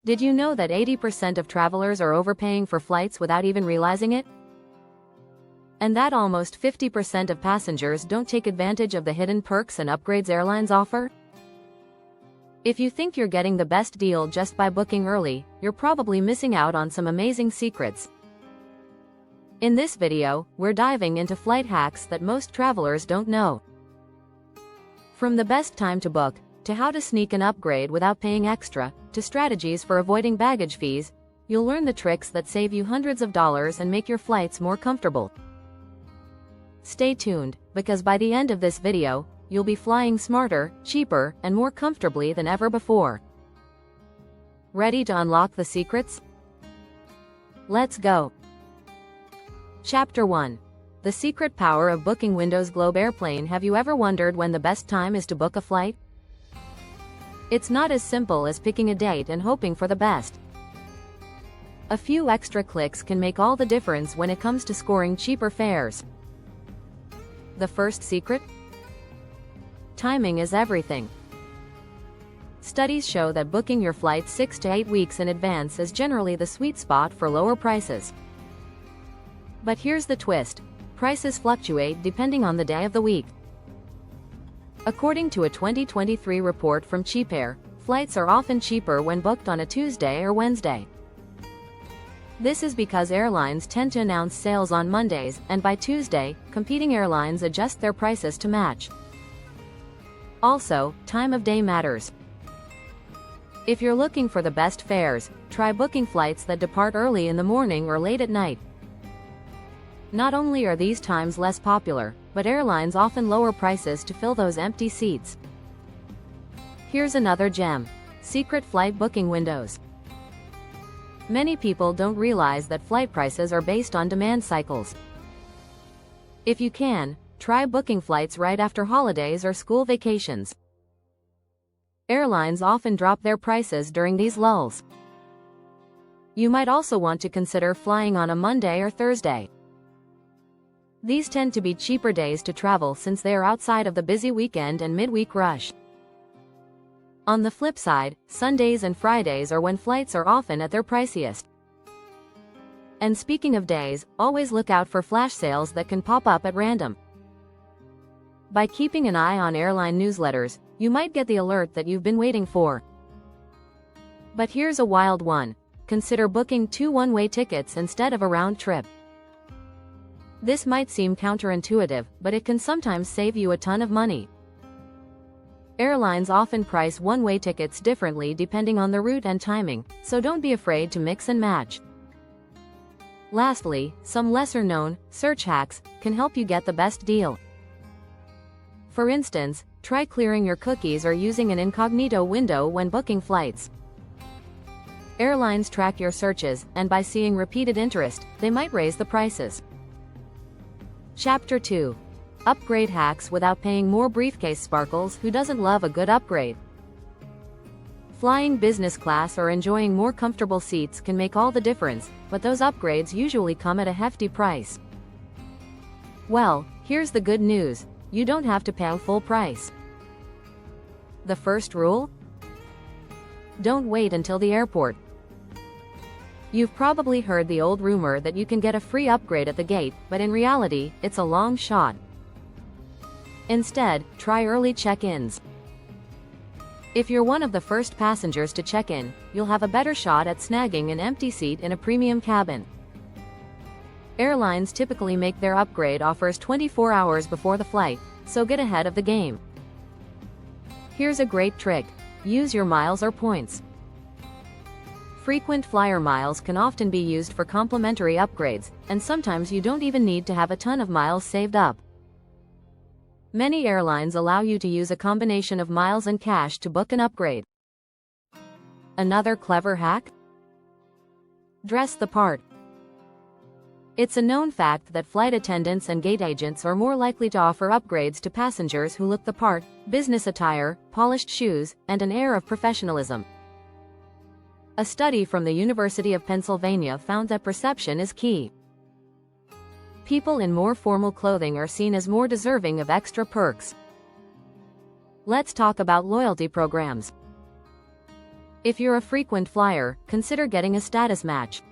Did you know that 80% of travelers are overpaying for flights without even realizing it? And that almost 50% of passengers don't take advantage of the hidden perks and upgrades airlines offer? If you think you're getting the best deal just by booking early, you're probably missing out on some amazing secrets. In this video, we're diving into flight hacks that most travelers don't know. From the best time to book, to how to sneak an upgrade without paying extra, to strategies for avoiding baggage fees, you'll learn the tricks that save you hundreds of dollars and make your flights more comfortable. Stay tuned, because by the end of this video, you'll be flying smarter, cheaper, and more comfortably than ever before. Ready to unlock the secrets? Let's go! Chapter 1. The secret power of booking Windows Globe Airplane. Have you ever wondered when the best time is to book a flight? It's not as simple as picking a date and hoping for the best. A few extra clicks can make all the difference when it comes to scoring cheaper fares. The first secret? Timing is everything. Studies show that booking your flight 6 to 8 weeks in advance is generally the sweet spot for lower prices. But here's the twist. Prices fluctuate depending on the day of the week. According to a 2023 report from CheapAir, flights are often cheaper when booked on a Tuesday or Wednesday. This is because airlines tend to announce sales on Mondays, and by Tuesday, competing airlines adjust their prices to match. Also, time of day matters. If you're looking for the best fares, try booking flights that depart early in the morning or late at night. Not only are these times less popular, but airlines often lower prices to fill those empty seats. Here's another gem: secret flight booking windows. Many people don't realize that flight prices are based on demand cycles. If you can, try booking flights right after holidays or school vacations. Airlines often drop their prices during these lulls. You might also want to consider flying on a Monday or Thursday. These tend to be cheaper days to travel since they are outside of the busy weekend and midweek rush. On the flip side, Sundays and Fridays are when flights are often at their priciest. And speaking of days, always look out for flash sales that can pop up at random. By keeping an eye on airline newsletters, you might get the alert that you've been waiting for. But here's a wild one. Consider booking 2 one-way tickets instead of a round trip. This might seem counterintuitive, but it can sometimes save you a ton of money. Airlines often price one-way tickets differently depending on the route and timing, so don't be afraid to mix and match. Lastly, some lesser-known search hacks can help you get the best deal. For instance, try clearing your cookies or using an incognito window when booking flights. Airlines track your searches, and by seeing repeated interest, they might raise the prices. Chapter 2. Upgrade hacks without paying more. Briefcase sparkles. Who doesn't love a good upgrade? Flying business class or enjoying more comfortable seats can make all the difference, but those upgrades usually come at a hefty price. Well, here's the good news. You don't have to pay full price. The first rule? Don't wait until the airport. You've probably heard the old rumor that you can get a free upgrade at the gate, but in reality, it's a long shot. Instead, try early check-ins. If you're one of the first passengers to check in, you'll have a better shot at snagging an empty seat in a premium cabin. Airlines typically make their upgrade offers 24 hours before the flight, so get ahead of the game. Here's a great trick: use your miles or points. Frequent flyer miles can often be used for complimentary upgrades, and sometimes you don't even need to have a ton of miles saved up. Many airlines allow you to use a combination of miles and cash to book an upgrade. Another clever hack? Dress the part. It's a known fact that flight attendants and gate agents are more likely to offer upgrades to passengers who look the part: business attire, polished shoes, and an air of professionalism. A study from the University of Pennsylvania found that perception is key. People in more formal clothing are seen as more deserving of extra perks. Let's talk about loyalty programs. If you're a frequent flyer, consider getting a status match.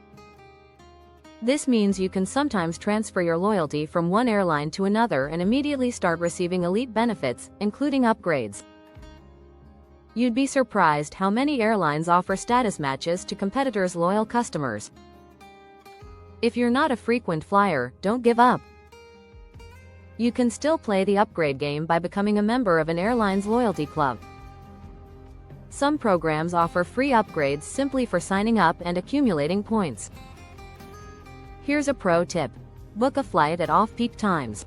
This means you can sometimes transfer your loyalty from one airline to another and immediately start receiving elite benefits, including upgrades. You'd be surprised how many airlines offer status matches to competitors' loyal customers. If you're not a frequent flyer, don't give up. You can still play the upgrade game by becoming a member of an airline's loyalty club. Some programs offer free upgrades simply for signing up and accumulating points. Here's a pro tip. Book a flight at off-peak times.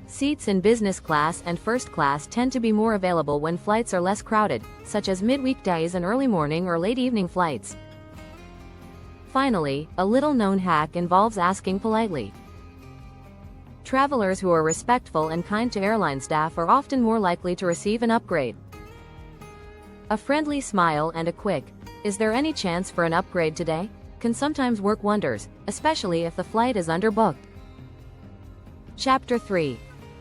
Seats in business class and first class tend to be more available when flights are less crowded, such as midweekdays and early morning or late evening flights. Finally, a little-known hack involves asking politely. Travelers who are respectful and kind to airline staff are often more likely to receive an upgrade. A friendly smile and a quick, "Is there any chance for an upgrade today?" can sometimes work wonders, especially if the flight is underbooked. Chapter 3.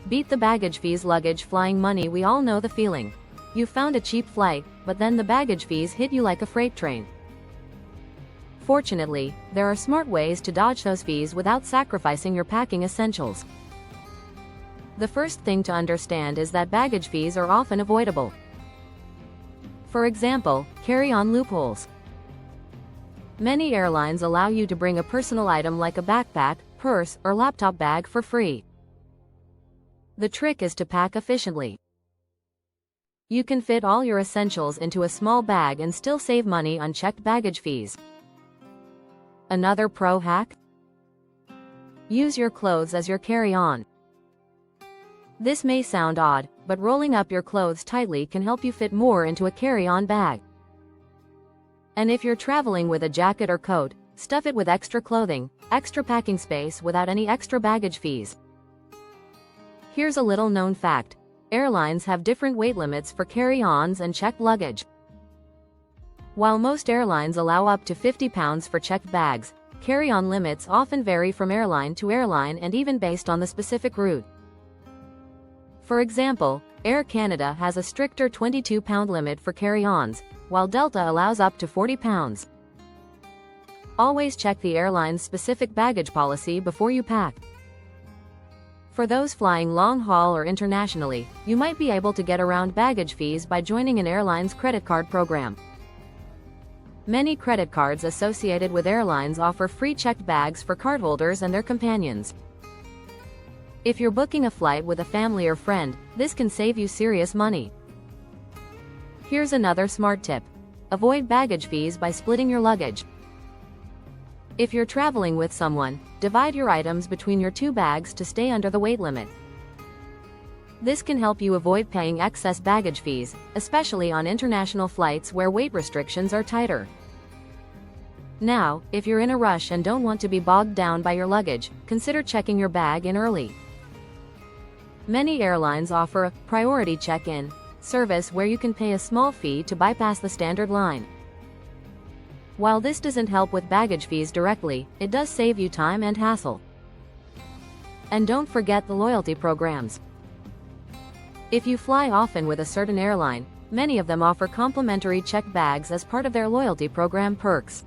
Beat the baggage fees. Luggage flying money. We all know the feeling. You found a cheap flight, but then the baggage fees hit you like a freight train. Fortunately, there are smart ways to dodge those fees without sacrificing your packing essentials. The first thing to understand is that baggage fees are often avoidable. For example, carry-on loopholes. Many airlines allow you to bring a personal item like a backpack, purse, or laptop bag for free. The trick is to pack efficiently. You can fit all your essentials into a small bag and still save money on checked baggage fees. Another pro hack? Use your clothes as your carry-on. This may sound odd, but rolling up your clothes tightly can help you fit more into a carry-on bag. And if you're traveling with a jacket or coat, stuff it with extra clothing, extra packing space without any extra baggage fees. Here's a little-known fact. Airlines have different weight limits for carry-ons and checked luggage. While most airlines allow up to 50 pounds for checked bags, carry-on limits often vary from airline to airline and even based on the specific route. For example, Air Canada has a stricter 22-pound limit for carry-ons, while Delta allows up to 40 pounds. Always check the airline's specific baggage policy before you pack. For those flying long-haul or internationally, you might be able to get around baggage fees by joining an airline's credit card program. Many credit cards associated with airlines offer free checked bags for cardholders and their companions. If you're booking a flight with a family or friend, this can save you serious money. Here's another smart tip. Avoid baggage fees by splitting your luggage. If you're traveling with someone, divide your items between your two bags to stay under the weight limit. This can help you avoid paying excess baggage fees, especially on international flights where weight restrictions are tighter. Now, if you're in a rush and don't want to be bogged down by your luggage, consider checking your bag in early. Many airlines offer a priority check-in service where you can pay a small fee to bypass the standard line. While this doesn't help with baggage fees directly, it does save you time and hassle. And don't forget the loyalty programs. If you fly often with a certain airline, many of them offer complimentary checked bags as part of their loyalty program perks.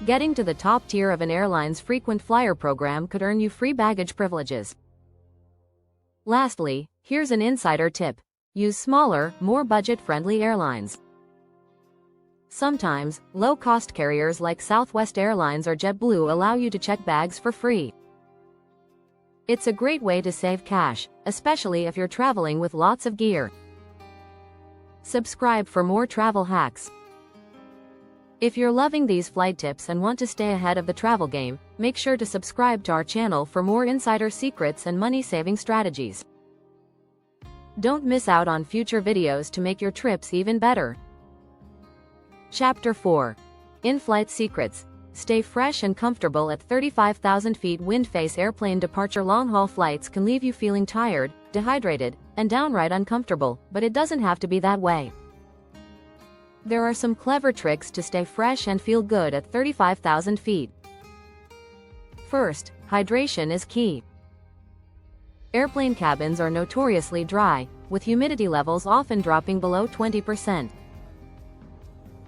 Getting to the top tier of an airline's frequent flyer program could earn you free baggage privileges. Lastly, here's an insider tip. Use smaller, more budget-friendly airlines. Sometimes, low-cost carriers like Southwest Airlines or JetBlue allow you to check bags for free. It's a great way to save cash, especially if you're traveling with lots of gear. Subscribe for more travel hacks. If you're loving these flight tips and want to stay ahead of the travel game, make sure to subscribe to our channel for more insider secrets and money-saving strategies. Don't miss out on future videos to make your trips even better. Chapter 4. In-Flight Secrets. Stay fresh and comfortable at 35,000 feet. Wind-face airplane departure. Long-haul flights can leave you feeling tired, dehydrated, and downright uncomfortable, but it doesn't have to be that way. There are some clever tricks to stay fresh and feel good at 35,000 feet. First, hydration is key. Airplane cabins are notoriously dry, with humidity levels often dropping below 20%.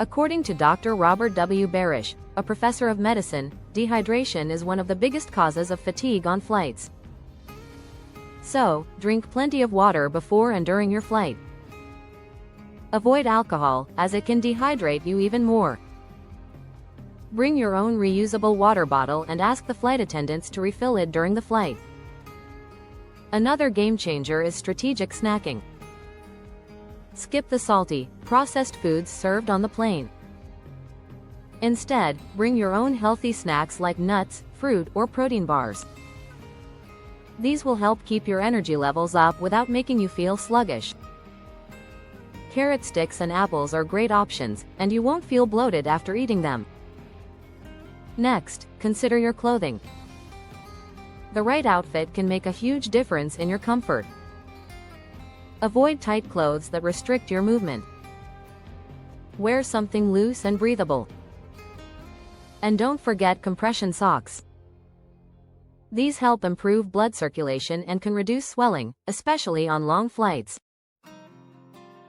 According to Dr. Robert W. Barish, a professor of medicine, dehydration is one of the biggest causes of fatigue on flights. So, drink plenty of water before and during your flight. Avoid alcohol, as it can dehydrate you even more. Bring your own reusable water bottle and ask the flight attendants to refill it during the flight. Another game changer is strategic snacking. Skip the salty, processed foods served on the plane. Instead, bring your own healthy snacks like nuts, fruit, or protein bars. These will help keep your energy levels up without making you feel sluggish. Carrot sticks and apples are great options, and you won't feel bloated after eating them. Next, consider your clothing. The right outfit can make a huge difference in your comfort. Avoid tight clothes that restrict your movement. Wear something loose and breathable. And don't forget compression socks. These help improve blood circulation and can reduce swelling, especially on long flights.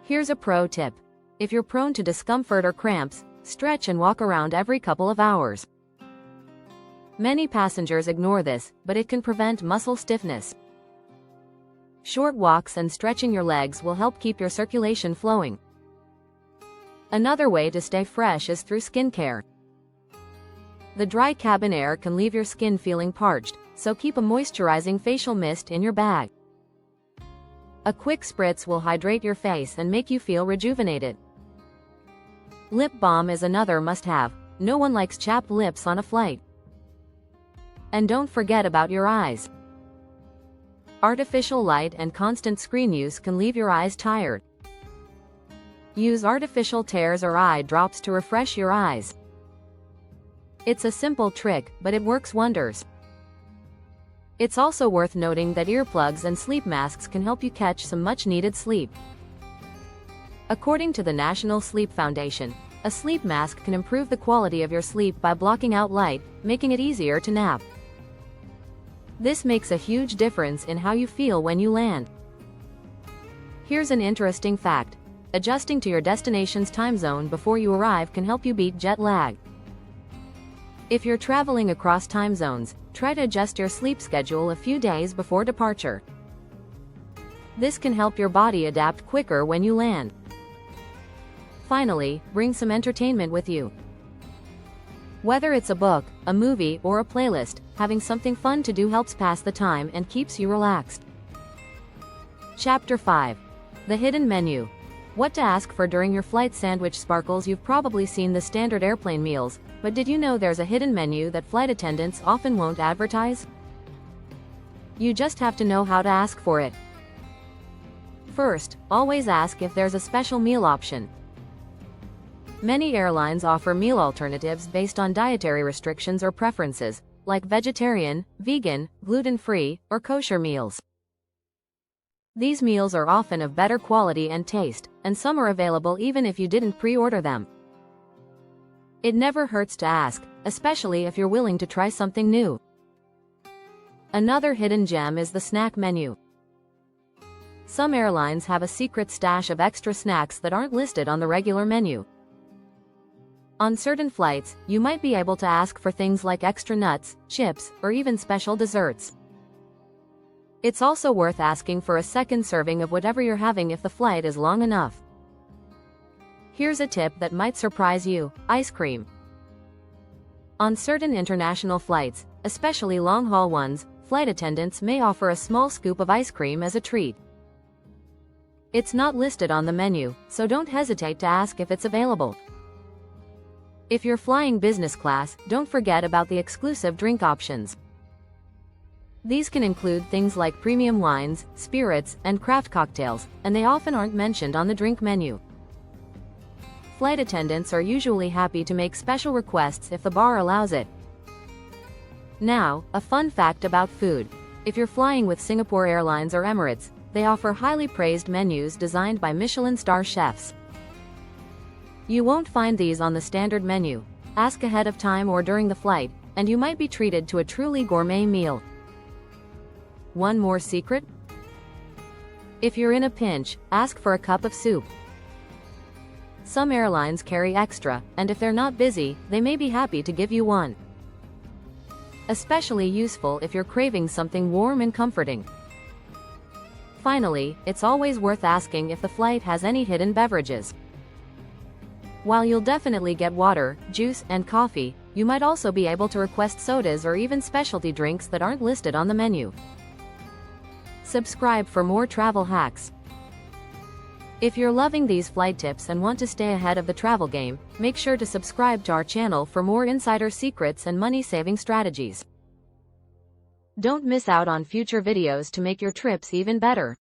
Here's a pro tip. If you're prone to discomfort or cramps, stretch and walk around every couple of hours. Many passengers ignore this, but it can prevent muscle stiffness. Short walks and stretching your legs will help keep your circulation flowing. Another way to stay fresh is through skincare. The dry cabin air can leave your skin feeling parched, so keep a moisturizing facial mist in your bag. A quick spritz will hydrate your face and make you feel rejuvenated. Lip balm is another must-have. No one likes chapped lips on a flight. And don't forget about your eyes. Artificial light and constant screen use can leave your eyes tired. Use artificial tears or eye drops to refresh your eyes. It's a simple trick, but it works wonders. It's also worth noting that earplugs and sleep masks can help you catch some much-needed sleep. According to the National Sleep Foundation, a sleep mask can improve the quality of your sleep by blocking out light, making it easier to nap. This makes a huge difference in how you feel when you land. Here's an interesting fact. Adjusting to your destination's time zone before you arrive can help you beat jet lag. If you're traveling across time zones, try to adjust your sleep schedule a few days before departure. This can help your body adapt quicker when you land. Finally, bring some entertainment with you. Whether it's a book, a movie, or a playlist, having something fun to do helps pass the time and keeps you relaxed. Chapter 5. The Hidden Menu. What to ask for during your flight. Sandwich sparkles. You've probably seen the standard airplane meals, but did you know there's a hidden menu that flight attendants often won't advertise? You just have to know how to ask for it. First, always ask if there's a special meal option. Many airlines offer meal alternatives based on dietary restrictions or preferences, like vegetarian, vegan, gluten-free, or kosher meals. These meals are often of better quality and taste, and some are available even if you didn't pre-order them. It never hurts to ask, especially if you're willing to try something new. Another hidden gem is the snack menu. Some airlines have a secret stash of extra snacks that aren't listed on the regular menu. On certain flights, you might be able to ask for things like extra nuts, chips, or even special desserts. It's also worth asking for a second serving of whatever you're having if the flight is long enough. Here's a tip that might surprise you: ice cream. On certain international flights, especially long-haul ones, flight attendants may offer a small scoop of ice cream as a treat. It's not listed on the menu, so don't hesitate to ask if it's available. If you're flying business class, don't forget about the exclusive drink options. These can include things like premium wines, spirits, and craft cocktails, and they often aren't mentioned on the drink menu. Flight attendants are usually happy to make special requests if the bar allows it. Now, a fun fact about food. If you're flying with Singapore Airlines or Emirates, they offer highly praised menus designed by Michelin star chefs. You won't find these on the standard menu. Ask ahead of time or during the flight, and you might be treated to a truly gourmet meal. One more secret? If you're in a pinch, ask for a cup of soup. Some airlines carry extra, and if they're not busy, they may be happy to give you one. Especially useful if you're craving something warm and comforting. Finally, it's always worth asking if the flight has any hidden beverages. While you'll definitely get water, juice, and coffee, you might also be able to request sodas or even specialty drinks that aren't listed on the menu. Subscribe for more travel hacks. If you're loving these flight tips and want to stay ahead of the travel game, make sure to subscribe to our channel for more insider secrets and money-saving strategies. Don't miss out on future videos to make your trips even better.